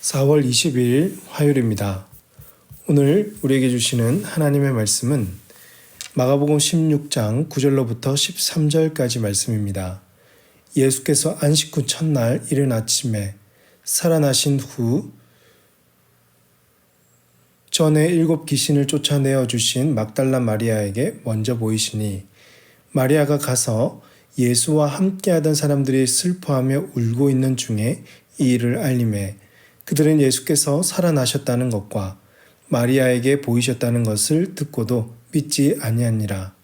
4월 20일 화요일입니다. 오늘 우리에게 주시는 하나님의 말씀은 마가복음 16장 9절로부터 13절까지 말씀입니다. 예수께서 안식 후 첫날 이른 아침에 살아나신 후 전에 7 귀신을 쫓아내어 주신 막달라 마리아에게 먼저 보이시니 마리아가 가서 예수와 함께하던 사람들이 슬퍼하며 울고 있는 중에 이 일을 알림해 그들은 예수께서 살아나셨다는 것과 마리아에게 보이셨다는 것을 듣고도 믿지 아니하니라.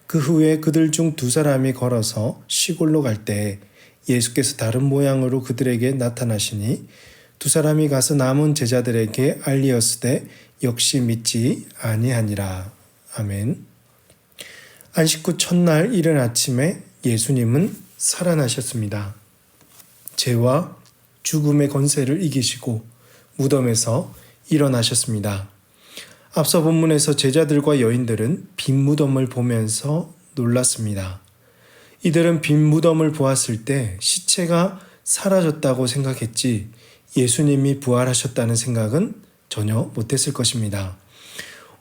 그 후에 그들 중 2사람이 걸어서 시골로 갈 때에 예수께서 다른 모양으로 그들에게 나타나시니 2사람이 가서 남은 제자들에게 알리었으되 역시 믿지 아니하니라. 아멘. 안식 후 첫날 이른 아침에 예수님은 살아나셨습니다. 죄와 죽음의 권세를 이기시고 무덤에서 일어나셨습니다. 앞서 본문에서 제자들과 여인들은 빈 무덤을 보면서 놀랐습니다. 이들은 빈 무덤을 보았을 때 시체가 사라졌다고 생각했지 예수님이 부활하셨다는 생각은 전혀 못했을 것입니다.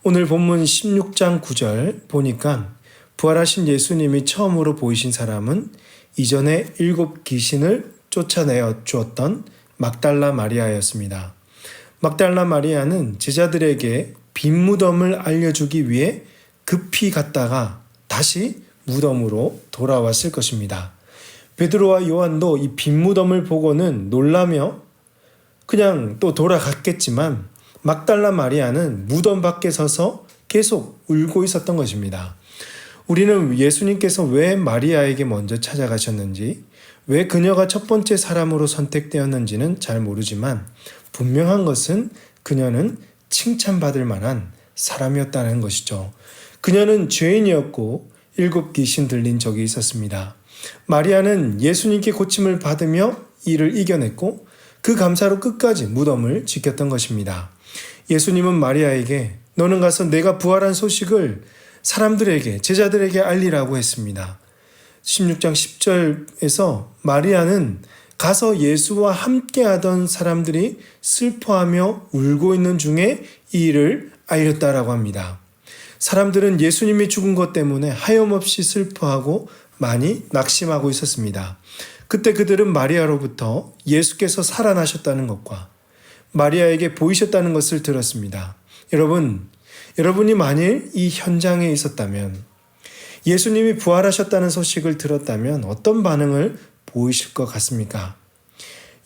오늘 본문 16장 9절 보니까 부활하신 예수님이 처음으로 보이신 사람은 이전에 7 귀신을 쫓아내어 주었던 막달라 마리아였습니다. 막달라 마리아는 제자들에게 빈 무덤을 알려주기 위해 급히 갔다가 다시 무덤으로 돌아왔을 것입니다. 베드로와 요한도 이 빈 무덤을 보고는 놀라며 그냥 또 돌아갔겠지만 막달라 마리아는 무덤 밖에 서서 계속 울고 있었던 것입니다. 우리는 예수님께서 왜 마리아에게 먼저 찾아가셨는지, 왜 그녀가 첫 번째 사람으로 선택되었는지는 잘 모르지만 분명한 것은 그녀는 칭찬받을 만한 사람이었다는 것이죠. 그녀는 죄인이었고 7 귀신 들린 적이 있었습니다. 마리아는 예수님께 고침을 받으며 이를 이겨냈고 그 감사로 끝까지 무덤을 지켰던 것입니다. 예수님은 마리아에게 너는 가서 내가 부활한 소식을 사람들에게, 제자들에게 알리라고 했습니다. 16장 10절에서 마리아는 가서 예수와 함께하던 사람들이 슬퍼하며 울고 있는 중에 이 일을 알렸다라고 합니다. 사람들은 예수님이 죽은 것 때문에 하염없이 슬퍼하고 많이 낙심하고 있었습니다. 그때 그들은 마리아로부터 예수께서 살아나셨다는 것과 마리아에게 보이셨다는 것을 들었습니다. 여러분이 만일 이 현장에 있었다면, 예수님이 부활하셨다는 소식을 들었다면 어떤 반응을 보이실 것 같습니까?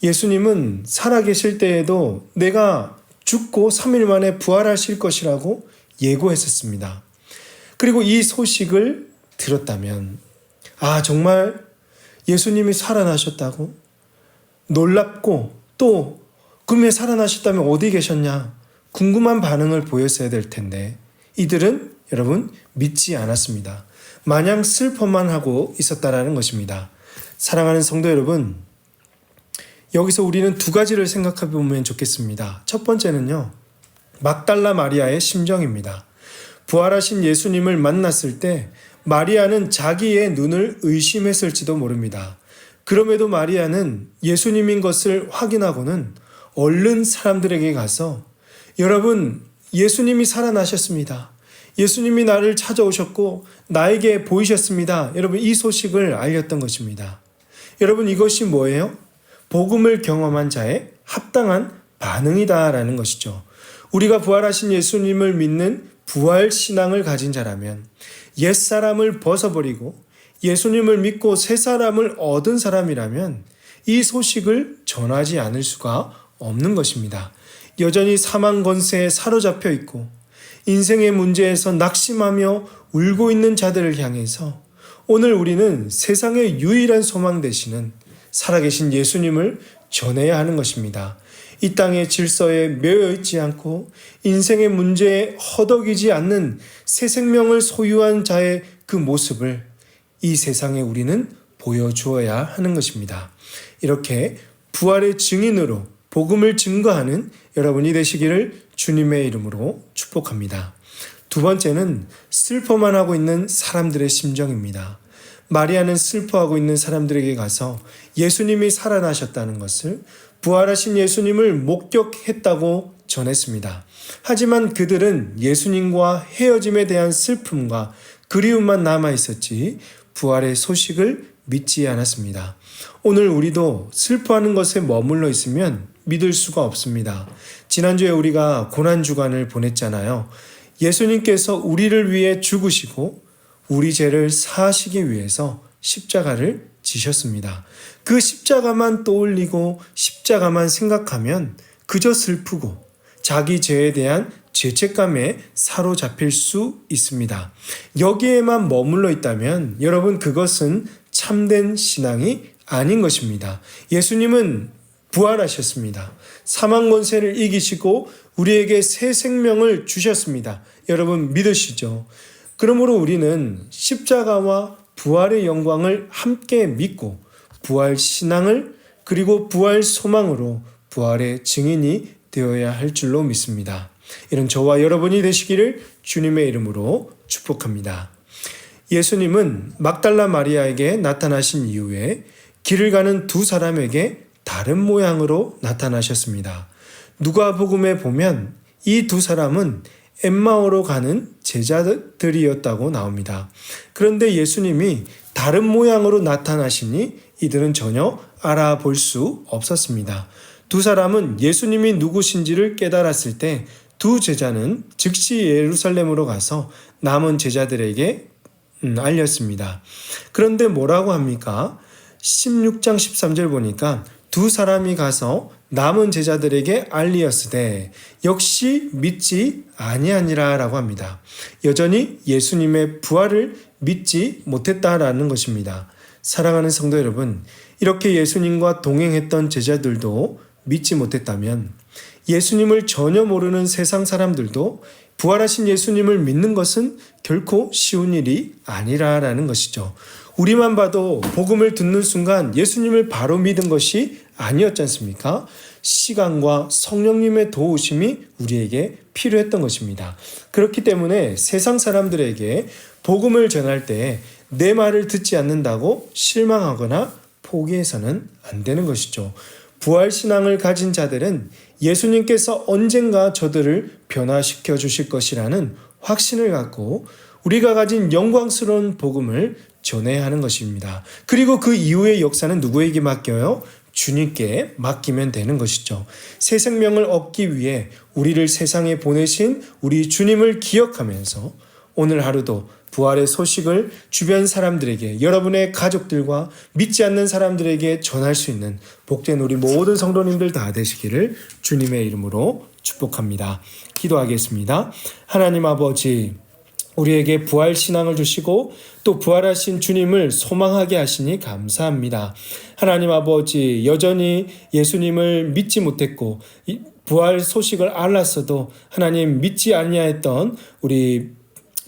예수님은 살아계실 때에도 내가 죽고 3일 만에 부활하실 것이라고 예고했었습니다. 그리고 이 소식을 들었다면, 정말 예수님이 살아나셨다고 놀랍고 또 그러면 살아나셨다면 어디 계셨냐? 궁금한 반응을 보였어야 될 텐데 이들은 여러분 믿지 않았습니다. 마냥 슬퍼만 하고 있었다라는 것입니다. 사랑하는 성도 여러분, 여기서 우리는 2가지를 생각해 보면 좋겠습니다. 첫 번째는요, 막달라 마리아의 심정입니다. 부활하신 예수님을 만났을 때 마리아는 자기의 눈을 의심했을지도 모릅니다. 그럼에도 마리아는 예수님인 것을 확인하고는 얼른 사람들에게 가서 여러분, 예수님이 살아나셨습니다. 예수님이 나를 찾아오셨고 나에게 보이셨습니다. 여러분, 이 소식을 알렸던 것입니다. 여러분, 이것이 뭐예요? 복음을 경험한 자의 합당한 반응이다라는 것이죠. 우리가 부활하신 예수님을 믿는 부활 신앙을 가진 자라면 옛사람을 벗어버리고 예수님을 믿고 새 사람을 얻은 사람이라면 이 소식을 전하지 않을 수가 없는 것입니다. 여전히 사망 권세에 사로잡혀 있고 인생의 문제에서 낙심하며 울고 있는 자들을 향해서 오늘 우리는 세상의 유일한 소망 되시는 살아계신 예수님을 전해야 하는 것입니다. 이 땅의 질서에 매여 있지 않고 인생의 문제에 허덕이지 않는 새 생명을 소유한 자의 그 모습을 이 세상에 우리는 보여주어야 하는 것입니다. 이렇게 부활의 증인으로 복음을 증거하는 여러분이 되시기를 주님의 이름으로 축복합니다. 2번째는 슬퍼만 하고 있는 사람들의 심정입니다. 마리아는 슬퍼하고 있는 사람들에게 가서 예수님이 살아나셨다는 것을 부활하신 예수님을 목격했다고 전했습니다. 하지만 그들은 예수님과 헤어짐에 대한 슬픔과 그리움만 남아 있었지 부활의 소식을 믿지 않았습니다. 오늘 우리도 슬퍼하는 것에 머물러 있으면 믿을 수가 없습니다. 지난주에 우리가 고난주간을 보냈잖아요. 예수님께서 우리를 위해 죽으시고 우리 죄를 사하시기 위해서 십자가를 지셨습니다. 그 십자가만 떠올리고 십자가만 생각하면 그저 슬프고 자기 죄에 대한 죄책감에 사로잡힐 수 있습니다. 여기에만 머물러 있다면 여러분 그것은 참된 신앙이 아닌 것입니다. 예수님은 부활하셨습니다. 사망 권세를 이기시고 우리에게 새 생명을 주셨습니다. 여러분 믿으시죠? 그러므로 우리는 십자가와 부활의 영광을 함께 믿고 부활 신앙을 그리고 부활 소망으로 부활의 증인이 되어야 할 줄로 믿습니다. 이런 저와 여러분이 되시기를 주님의 이름으로 축복합니다. 예수님은 막달라 마리아에게 나타나신 이후에 길을 가는 두 사람에게 다른 모양으로 나타나셨습니다. 누가복음에 보면 이 두 사람은 엠마오로 가는 제자들이었다고 나옵니다. 그런데 예수님이 다른 모양으로 나타나시니 이들은 전혀 알아볼 수 없었습니다. 두 사람은 예수님이 누구신지를 깨달았을 때 두 제자는 즉시 예루살렘으로 가서 남은 제자들에게 알렸습니다. 그런데 뭐라고 합니까? 16장 13절 보니까 두 사람이 가서 남은 제자들에게 알리었으되 역시 믿지 아니하니라 라고 합니다. 여전히 예수님의 부활을 믿지 못했다라는 것입니다. 사랑하는 성도 여러분, 이렇게 예수님과 동행했던 제자들도 믿지 못했다면 예수님을 전혀 모르는 세상 사람들도 부활하신 예수님을 믿는 것은 결코 쉬운 일이 아니라라는 것이죠. 우리만 봐도 복음을 듣는 순간 예수님을 바로 믿은 것이 아니었지 않습니까? 시간과 성령님의 도우심이 우리에게 필요했던 것입니다. 그렇기 때문에 세상 사람들에게 복음을 전할 때 내 말을 듣지 않는다고 실망하거나 포기해서는 안 되는 것이죠. 부활신앙을 가진 자들은 예수님께서 언젠가 저들을 변화시켜 주실 것이라는 확신을 갖고 우리가 가진 영광스러운 복음을 전해야 하는 것입니다. 그리고 그 이후의 역사는 누구에게 맡겨요? 주님께 맡기면 되는 것이죠. 새 생명을 얻기 위해 우리를 세상에 보내신 우리 주님을 기억하면서 오늘 하루도 부활의 소식을 주변 사람들에게, 여러분의 가족들과 믿지 않는 사람들에게 전할 수 있는 복된 우리 모든 성도님들 다 되시기를 주님의 이름으로 축복합니다. 기도하겠습니다. 하나님 아버지, 우리에게 부활 신앙을 주시고 또 부활하신 주님을 소망하게 하시니 감사합니다. 하나님 아버지, 여전히 예수님을 믿지 못했고 부활 소식을 알았어도 하나님 믿지 아니하였던 우리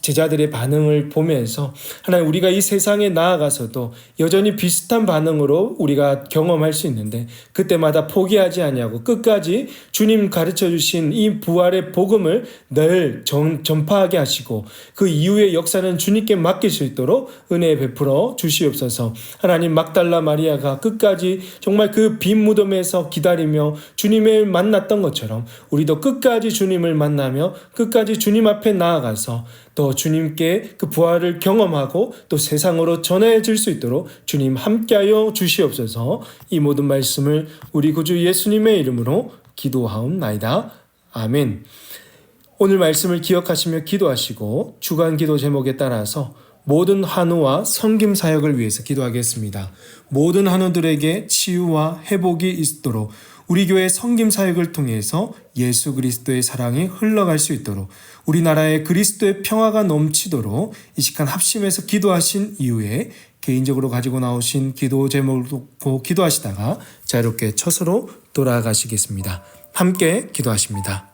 제자들의 반응을 보면서 하나님 우리가 이 세상에 나아가서도 여전히 비슷한 반응으로 우리가 경험할 수 있는데 그때마다 포기하지 아니하고 끝까지 주님 가르쳐 주신 이 부활의 복음을 늘 전파하게 하시고 그 이후의 역사는 주님께 맡길 수 있도록 은혜 베풀어 주시옵소서. 하나님 막달라 마리아가 끝까지 정말 그 빈 무덤에서 기다리며 주님을 만났던 것처럼 우리도 끝까지 주님을 만나며 끝까지 주님 앞에 나아가서 또 주님께 그 부활을 경험하고 또 세상으로 전해질 수 있도록 주님 함께하여 주시옵소서. 이 모든 말씀을 우리 구주 예수님의 이름으로 기도하옵나이다. 아멘. 오늘 말씀을 기억하시며 기도하시고 주간 기도 제목에 따라서 모든 한우와 섬김 사역을 위해서 기도하겠습니다. 모든 한우들에게 치유와 회복이 있도록 우리 교회 섬김 사역을 통해서 예수 그리스도의 사랑이 흘러갈 수 있도록 우리나라에 그리스도의 평화가 넘치도록 이 시간 합심해서 기도하신 이후에 개인적으로 가지고 나오신 기도 제목을 놓고 기도하시다가 자유롭게 처소로 돌아가시겠습니다. 함께 기도하십니다.